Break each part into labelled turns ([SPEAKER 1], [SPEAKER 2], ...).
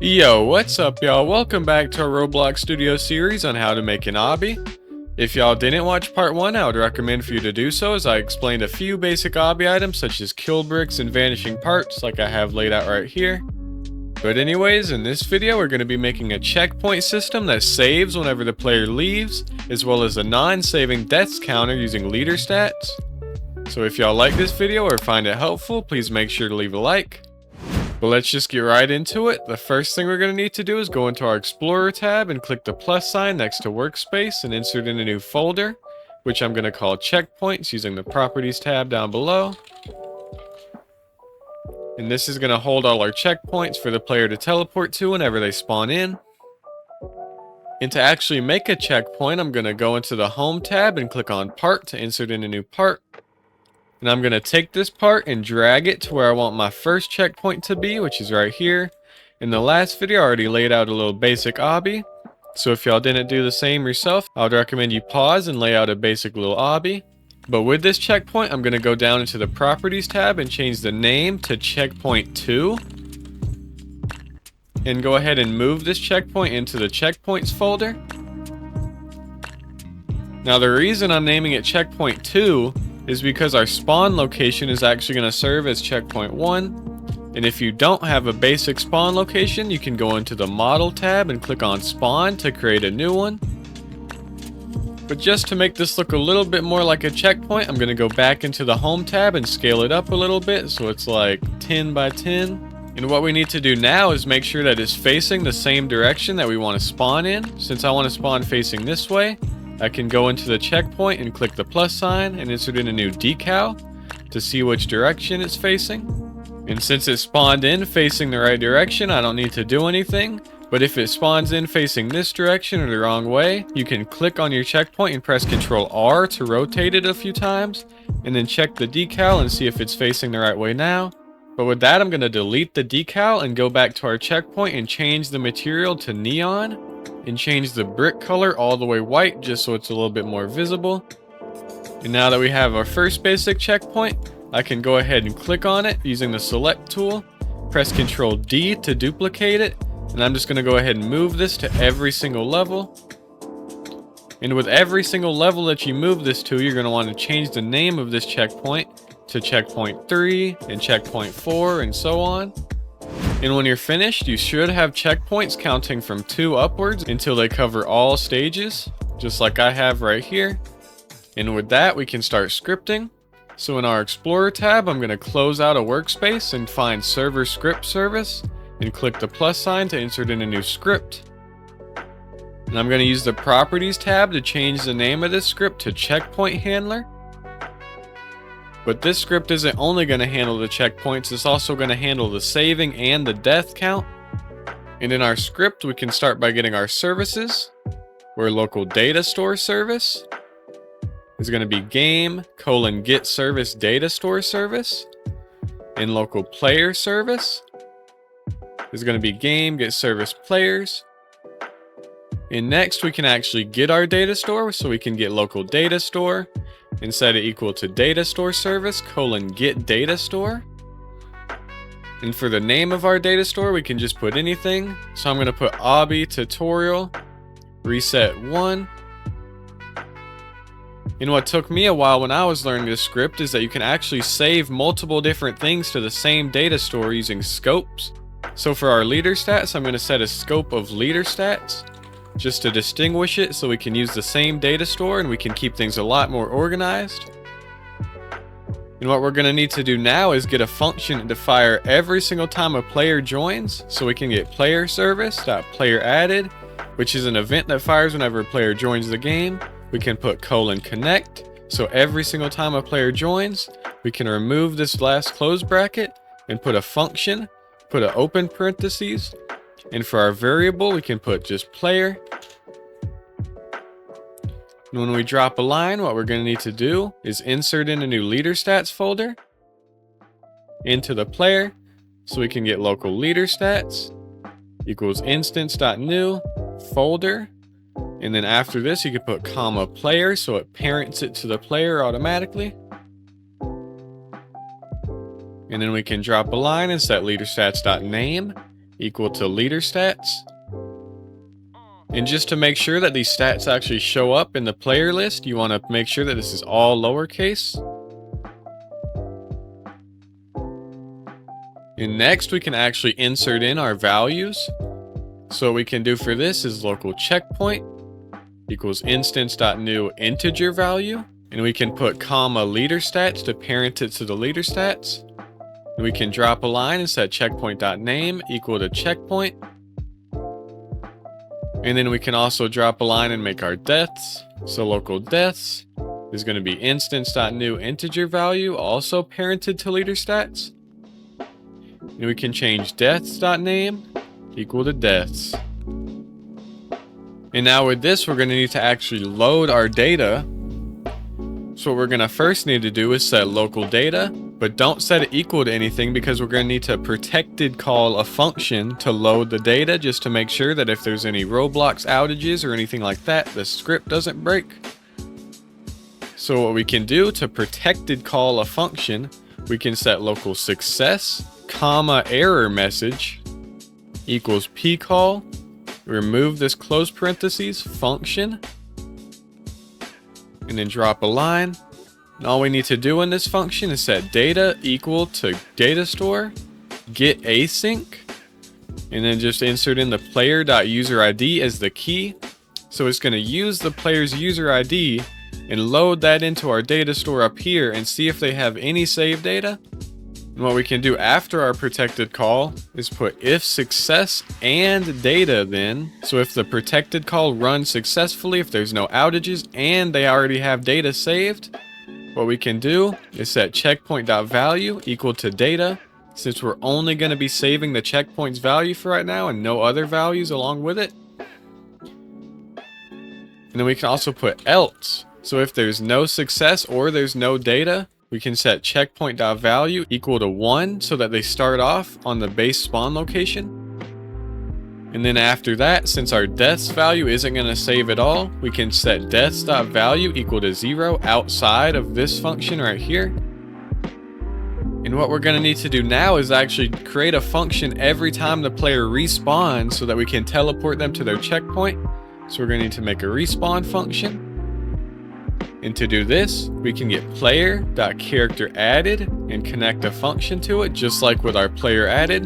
[SPEAKER 1] Yo, what's up y'all? Welcome back to our Roblox Studio series on how to make an obby. If y'all didn't watch part 1, I would recommend for you to do so, as I explained a few basic obby items such as kill bricks and vanishing parts like I have laid out right here. But anyways, in this video we're going to be making a checkpoint system that saves whenever the player leaves, as well as a non-saving deaths counter using Leaderstats. So if y'all like this video or find it helpful, please make sure to leave a like. But let's just get right into it. The first thing we're going to need to do is go into our Explorer tab and click the plus sign next to Workspace and insert in a new folder, which I'm going to call Checkpoints using the Properties tab down below. And this is going to hold all our checkpoints for the player to teleport to whenever they spawn in. And to actually make a checkpoint, I'm going to go into the Home tab and click on Part to insert in a new part. And I'm going to take this part and drag it to where I want my first checkpoint to be, which is right here. In the last video, I already laid out a little basic obby. So if y'all didn't do the same yourself, I would recommend you pause and lay out a basic little obby. But with this checkpoint, I'm going to go down into the Properties tab and change the name to Checkpoint 2. And go ahead and move this checkpoint into the Checkpoints folder. Now the reason I'm naming it Checkpoint 2 is because our spawn location is actually going to serve as checkpoint 1. And if you don't have a basic spawn location, you can go into the Model tab and click on Spawn to create a new one. But just to make this look a little bit more like a checkpoint, I'm going to go back into the Home tab and scale it up a little bit so it's like 10 by 10. And what we need to do now is make sure that it's facing the same direction that we want to spawn in. Since I want to spawn facing this way, I can go into the checkpoint and click the plus sign and insert in a new decal to see which direction it's facing. And since it spawned in facing the right direction, I don't need to do anything. But if it spawns in facing this direction or the wrong way, you can click on your checkpoint and press Ctrl R to rotate it a few times, and then check the decal and see if it's facing the right way now. But with that, I'm going to delete the decal and go back to our checkpoint and change the material to neon. And change the brick color all the way white just so it's a little bit more visible. And now that we have our first basic checkpoint, I can go ahead and click on it using the select tool, press Ctrl D to duplicate it, and I'm just going to go ahead and move this to every single level. And with every single level that you move this to, you're going to want to change the name of this checkpoint to checkpoint 3 and checkpoint 4 and so on. And when you're finished, you should have checkpoints counting from 2 upwards until they cover all stages, just like I have right here. And with that, we can start scripting. So in our Explorer tab, I'm going to close out a workspace and find Server Script Service and click the plus sign to insert in a new script. And I'm going to use the Properties tab to change the name of this script to Checkpoint Handler. But this script isn't only going to handle the checkpoints, it's also going to handle the saving and the death count. And in our script, we can start by getting our services, where local data store service is going to be game:get service data store service, and local player service is going to be game:get service players. And next we can actually get our data store, so we can get local data store and set it equal to data store service: get data store. And for the name of our data store, we can just put anything. So I'm going to put Obby tutorial reset 1. And what took me a while when I was learning this script is that you can actually save multiple different things to the same data store using scopes. So for our leader stats, I'm going to set a scope of leader stats, just to distinguish it so we can use the same data store and we can keep things a lot more organized. And what we're going to need to do now is get a function to fire every single time a player joins, so we can get player service.playerAdded, which is an event that fires whenever a player joins the game. We can put :connect, so every single time a player joins, we can remove this last close bracket and put a function, put an open parentheses. And for our variable, we can put just player. And when we drop a line, what we're going to need to do is insert in a new Leaderstats folder into the player, so we can get local Leaderstats equals instance.new folder. And then after this, you can put :player, so it parents it to the player automatically. And then we can drop a line and set leaderstats.name equal to Leaderstats. And just to make sure that these stats actually show up in the player list, you want to make sure that this is all lowercase. And next we can actually insert in our values. So what we can do for this is local checkpoint equals instance.new integer value. And we can put comma Leaderstats to parent it to the Leaderstats. And we can drop a line and set checkpoint.name equal to checkpoint. And then we can also drop a line and make our deaths. So local deaths is going to be instance.new integer value, also parented to Leaderstats. And we can change deaths.name equal to deaths. And now with this, we're going to need to actually load our data. So what we're going to first need to do is set local data, but don't set it equal to anything because we're going to need to protected call a function to load the data just to make sure that if there's any Roblox outages or anything like that, the script doesn't break. So what we can do to protected call a function, we can set local success, comma error message equals pcall, remove this close parentheses, function, and then drop a line. And all we need to do in this function is set data equal to data store, get async, and then just insert in the player.userid as the key. So it's going to use the player's user ID and load that into our data store up here and see if they have any saved data. And what we can do after our protected call is put if success and data then. So if the protected call runs successfully, if there's no outages and they already have data saved, what we can do is set checkpoint.value equal to data. Since we're only going to be saving the checkpoint's value for right now and no other values along with it. And then we can also put else. So if there's no success or there's no data, we can set checkpoint.value equal to 1 so that they start off on the base spawn location. And then after that, since our deaths value isn't going to save at all, we can set deaths.value equal to 0 outside of this function right here. And what we're going to need to do now is actually create a function every time the player respawns so that we can teleport them to their checkpoint. So we're going to need to make a respawn function. And to do this, we can get player.characterAdded and connect a function to it, just like with our player added.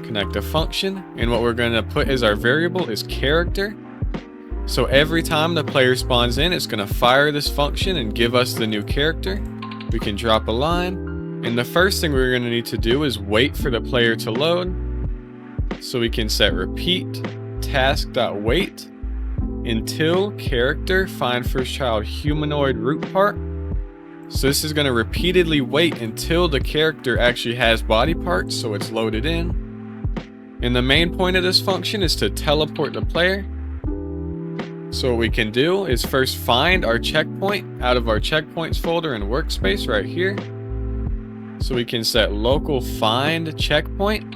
[SPEAKER 1] Connect a function, and what we're going to put as our variable is character. So every time the player spawns in, it's going to fire this function and give us the new character. We can drop a line, and the first thing we're going to need to do is wait for the player to load. So we can set repeat task.wait until character find first child humanoid root part. So this is going to repeatedly wait until the character actually has body parts, so it's loaded in. And the main point of this function is to teleport the player. So what we can do is first find our checkpoint out of our checkpoints folder in workspace right here. So we can set local find checkpoint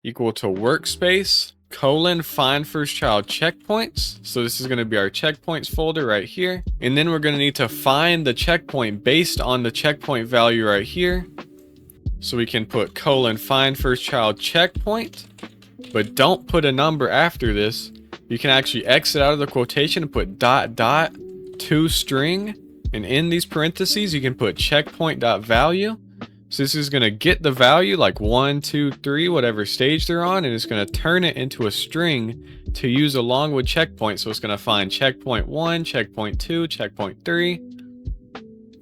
[SPEAKER 1] equal to workspace find first child checkpoints. So this is going to be our checkpoints folder right here. And then we're going to need to find the checkpoint based on the checkpoint value right here. So we can put find first child checkpoint, but don't put a number after this. You can actually exit out of the quotation and put ... to string. And in these parentheses, you can put checkpoint.value. So this is going to get the value like 1, 2, 3, whatever stage they're on, and it's going to turn it into a string to use along with checkpoint. So it's going to find checkpoint 1, checkpoint 2, checkpoint 3.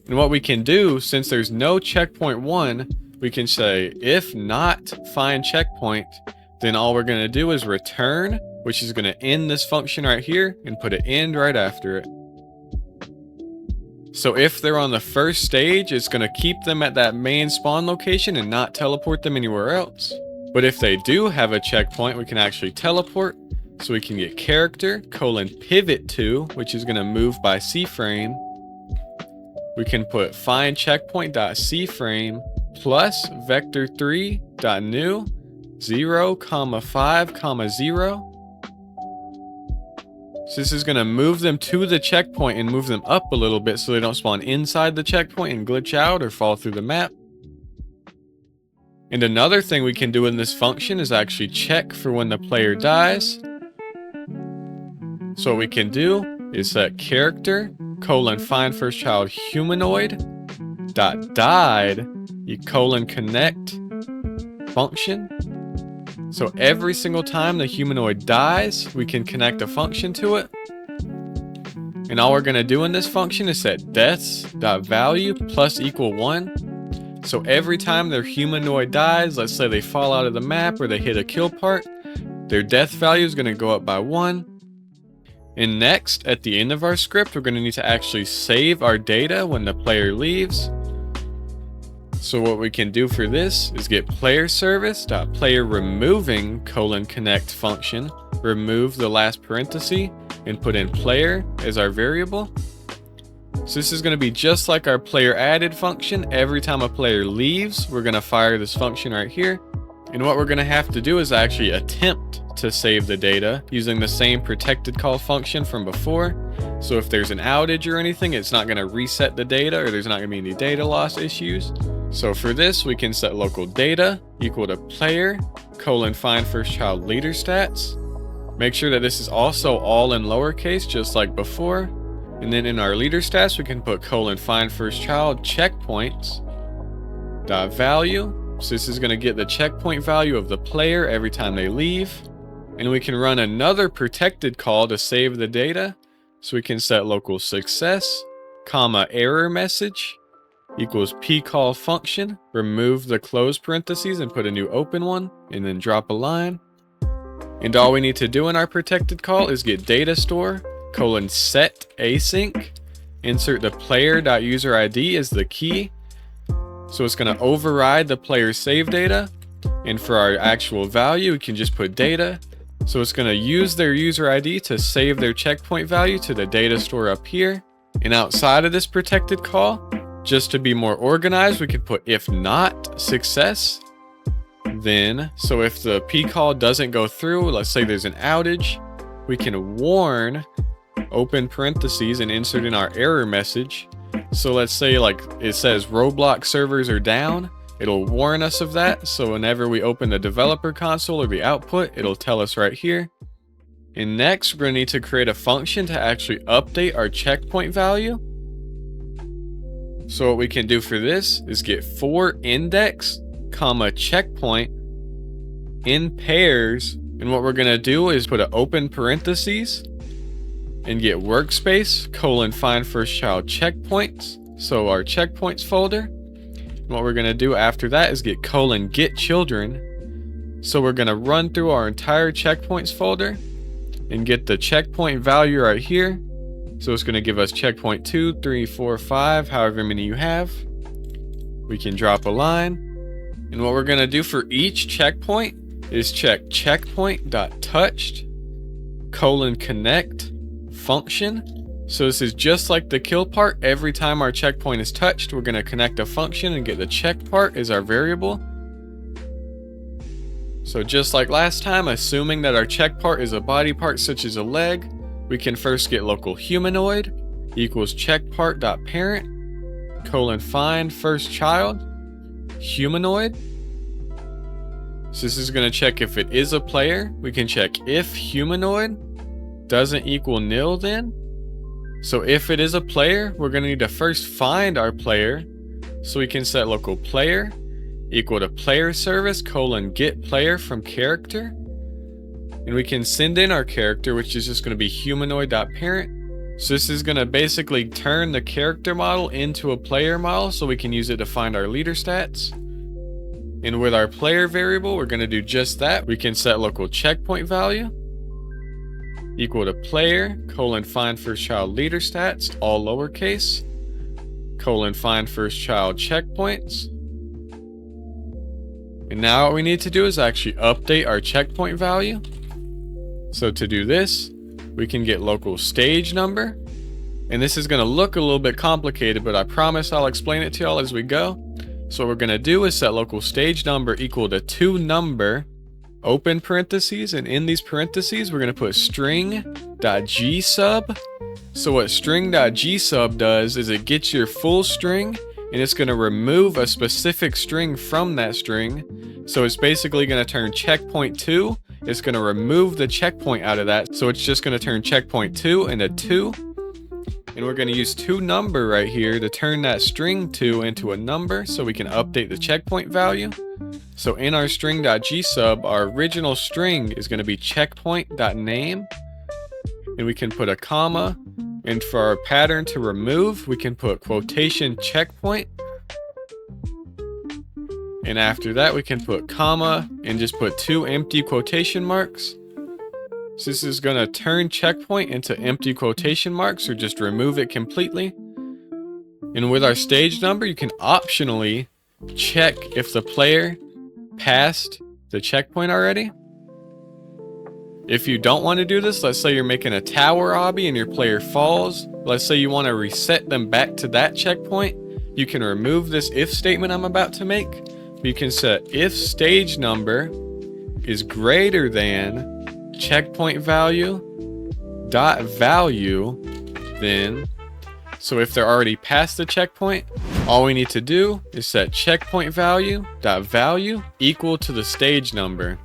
[SPEAKER 1] And what we can do, since there's no checkpoint 1, we can say if not find checkpoint, then all we're going to do is return, which is going to end this function right here and put an end right after it. So if they're on the first stage, it's going to keep them at that main spawn location and not teleport them anywhere else. But if they do have a checkpoint, we can actually teleport. So we can get character pivot to, which is going to move by C-frame. We can put find checkpoint.cframe plus vector3.new 0, 5, 0. So this is going to move them to the checkpoint and move them up a little bit so they don't spawn inside the checkpoint and glitch out or fall through the map. And another thing we can do in this function is actually check for when the player dies. So what we can do is set character find first child humanoid dot died connect function. So every single time the humanoid dies, we can connect a function to it. And all we're going to do in this function is set deaths.value plus equal 1. So every time their humanoid dies, let's say they fall out of the map or they hit a kill part, their death value is going to go up by 1. And next, at the end of our script, we're going to need to actually save our data when the player leaves. So what we can do for this is get player service.player removing connect function, remove the last parenthesis, and put in player as our variable. So this is going to be just like our player added function. Every time a player leaves, we're going to fire this function right here. And what we're going to have to do is actually attempt to save the data using the same protected call function from before. So if there's an outage or anything, it's not going to reset the data, or there's not going to be any data loss issues. So for this, we can set local data equal to player find first child Leaderstats. Make sure that this is also all in lowercase, just like before. And then in our Leaderstats, we can put find first child checkpoints dot value. So this is going to get the checkpoint value of the player every time they leave. And we can run another protected call to save the data. So we can set local success, error message equals pcall function, remove the closed parentheses and put a new open one, and then drop a line. And all we need to do in our protected call is get data store set async, insert the player.userid as the key. So it's going to override the player's save data. And for our actual value, we can just put data. So it's going to use their user ID to save their checkpoint value to the data store up here. And outside of this protected call, just to be more organized, we could put if not success. Then, so if the pcall doesn't go through, let's say there's an outage, we can warn open parentheses and insert in our error message. So let's say like it says Roblox servers are down, it'll warn us of that. So whenever we open the developer console or the output, it'll tell us right here. And next, we're going to need to create a function to actually update our checkpoint value. So what we can do for this is get for index, checkpoint in pairs. And what we're going to do is put an open parentheses and get workspace find first child checkpoints. So our checkpoints folder. And what we're going to do after that is get get children. So we're going to run through our entire checkpoints folder and get the checkpoint value right here. So it's going to give us checkpoint 2, 3, 4, 5, however many you have. We can drop a line. And what we're going to do for each checkpoint is check checkpoint.touched connect function. So this is just like the kill part. Every time our checkpoint is touched, we're going to connect a function and get the check part as our variable. So just like last time, assuming that our check part is a body part such as a leg, we can first get local humanoid equals checkpart.parent find first child humanoid. So this is going to check if it is a player. We can check if humanoid doesn't equal nil then. So if it is a player, we're going to need to first find our player. So we can set local player equal to player service get player from character. And we can send in our character, which is just going to be humanoid.parent. So this is going to basically turn the character model into a player model so we can use it to find our leader stats. And with our player variable, we're going to do just that. We can set local checkpoint value equal to player find first child leader stats, all lowercase, find first child checkpoints. And now what we need to do is actually update our checkpoint value. So to do this, we can get local stage number. And this is going to look a little bit complicated, but I promise I'll explain it to y'all as we go. So what we're going to do is set local stage number equal to toNumber, open parentheses, and in these parentheses, we're going to put string.gsub. So what string.gsub does is it gets your full string and it's going to remove a specific string from that string. So it's basically going to turn checkpoint 2. It's going to remove the checkpoint out of that. So it's just going to turn checkpoint 2 into 2. And we're going to use toNumber right here to turn that string 2 into a number so we can update the checkpoint value. So in our string.gsub, our original string is going to be checkpoint.name. And we can put a comma. And for our pattern to remove, we can put quotation checkpoint. And after that, we can put comma and just put 2 empty quotation marks. So this is going to turn checkpoint into empty quotation marks or just remove it completely. And with our stage number, you can optionally check if the player passed the checkpoint already. If you don't want to do this, let's say you're making a tower obby and your player falls. Let's say you want to reset them back to that checkpoint. You can remove this if statement I'm about to make. You can set if stage number is greater than checkpoint value dot value then. So if they're already past the checkpoint, all we need to do is set checkpoint value dot value equal to the stage number.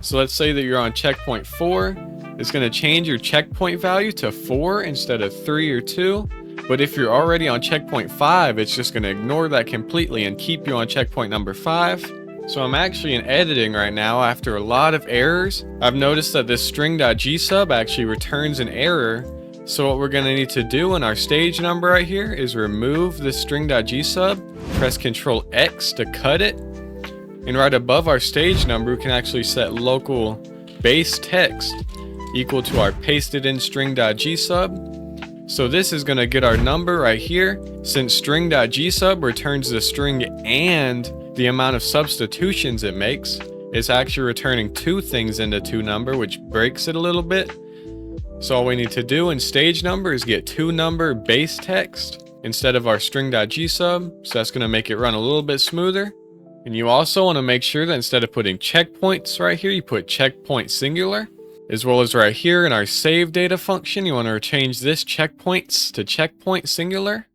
[SPEAKER 1] So let's say that you're on checkpoint 4. It's going to change your checkpoint value to 4 instead of 3 or 2. But if you're already on checkpoint 5, it's just going to ignore that completely and keep you on checkpoint number 5. So I'm actually in editing right now after a lot of errors. I've noticed that this string.gsub actually returns an error. So what we're going to need to do in our stage number right here is remove this string.gsub, press Ctrl X to cut it. And right above our stage number, we can actually set local base text equal to our pasted in string.gsub. So this is going to get our number right here. Since string.gsub returns the string and the amount of substitutions it makes, it's actually returning 2 things into toNumber, which breaks it a little bit. So all we need to do in stage number is get toNumber base text instead of our string.gsub. So that's going to make it run a little bit smoother. And you also want to make sure that instead of putting checkpoints right here, you put checkpoint singular. As well as right here in our save data function, you want to change this checkpoints to checkpoint singular.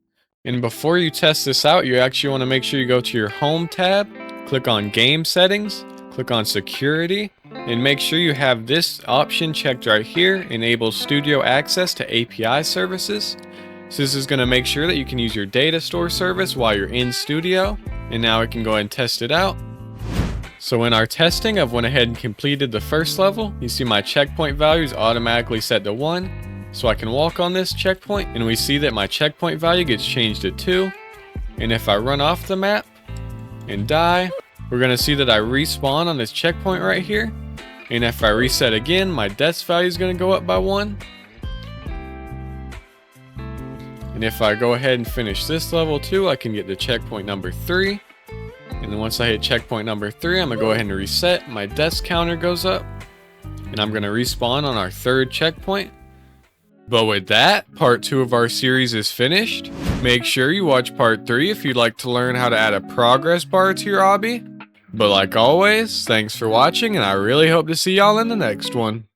[SPEAKER 1] And before you test this out, you actually want to make sure you go to your home tab, click on game settings, click on security, and make sure you have this option checked right here, enable studio access to API services. So this is going to make sure that you can use your data store service while you're in studio. And now we can go ahead and test it out. So in our testing, I've went ahead and completed the first level. You see my checkpoint value is automatically set to 1. So I can walk on this checkpoint and we see that my checkpoint value gets changed to 2. And if I run off the map and die, we're going to see that I respawn on this checkpoint right here. And if I reset again, my deaths value is going to go up by 1. And if I go ahead and finish this level too, I can get to checkpoint number 3. And then once I hit checkpoint number 3, I'm going to go ahead and reset. My deaths counter goes up. And I'm going to respawn on our 3rd checkpoint. But with that, part 2 of our series is finished. Make sure you watch part 3 if you'd like to learn how to add a progress bar to your obby. But like always, thanks for watching and I really hope to see y'all in the next one.